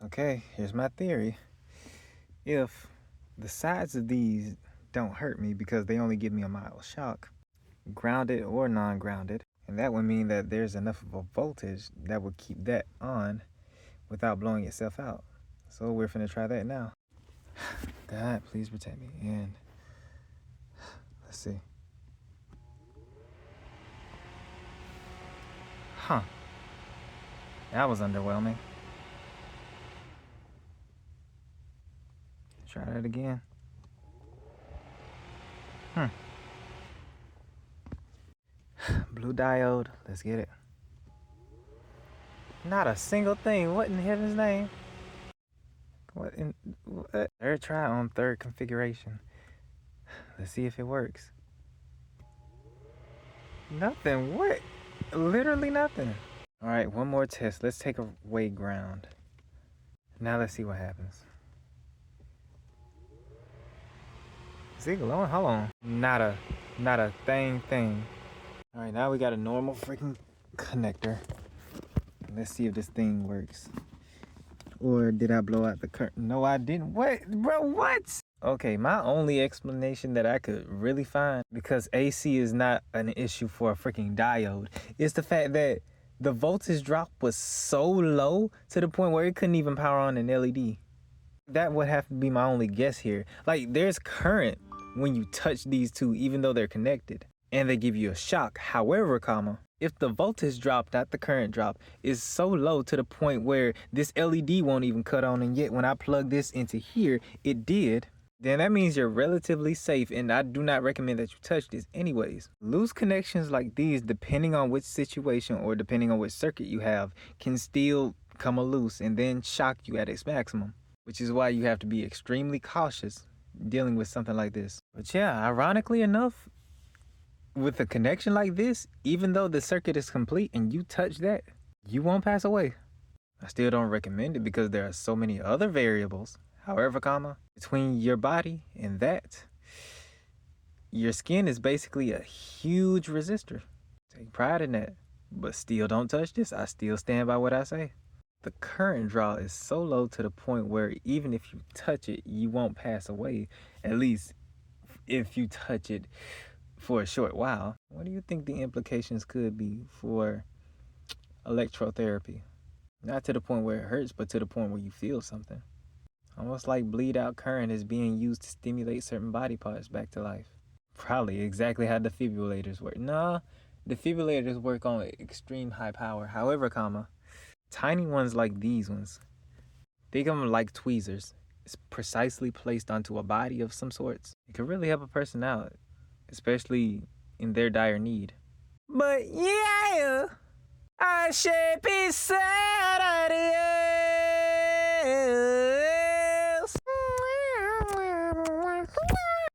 Okay, here's my theory. If the sides of these don't hurt me because they only give me a mild shock, grounded or non-grounded, and that would mean that there's enough of a voltage that would keep that on without blowing itself out. So we're finna try that now. God, please protect me. And let's see. Huh. That was underwhelming. Try that again. Blue diode. Let's get it. Not a single thing. What in heaven's name? What in what? Third try on third configuration. Let's see if it works. Nothing. What? Literally nothing. All right, one more test. Let's take away ground. Now let's see what happens. Is it glowing? Hold on. Not a thing. All right, now we got a normal freaking connector. Let's see if this thing works. Or did I blow out the current? No, I didn't. What? Bro, what? Okay, my only explanation that I could really find, because AC is not an issue for a freaking diode, is the fact that the voltage drop was so low to the point where it couldn't even power on an LED. That would have to be my only guess here. Like, there's current when you touch these two, even though they're connected, and they give you a shock. However, if the voltage drop, not the current drop, is so low to the point where this LED won't even cut on, and yet when I plug this into here, it did, then that means you're relatively safe, and I do not recommend that you touch this anyways. Loose connections like these, depending on which situation or depending on which circuit you have, can still come loose and then shock you at its maximum, which is why you have to be extremely cautious dealing with something like this. But yeah, ironically enough, with a connection like this, even though the circuit is complete and you touch that, you won't pass away. I still don't recommend it because there are so many other variables. However, between your body and that, your skin is basically a huge resistor. Take pride in that. But still don't touch this. I still stand by what I say. The current draw is so low to the point where even if you touch it, you won't pass away. At least if you touch it for a short while. What do you think the implications could be for electrotherapy? Not to the point where it hurts, but to the point where you feel something. Almost like Bleedout Current is being used to stimulate certain body parts back to life. Probably exactly how defibrillators work. Nah, defibrillators work on extreme high power. However, tiny ones like these ones, think of them like tweezers. It's precisely placed onto a body of some sorts. It could really help a person out, especially in their dire need. But yeah, I should be sad at the end.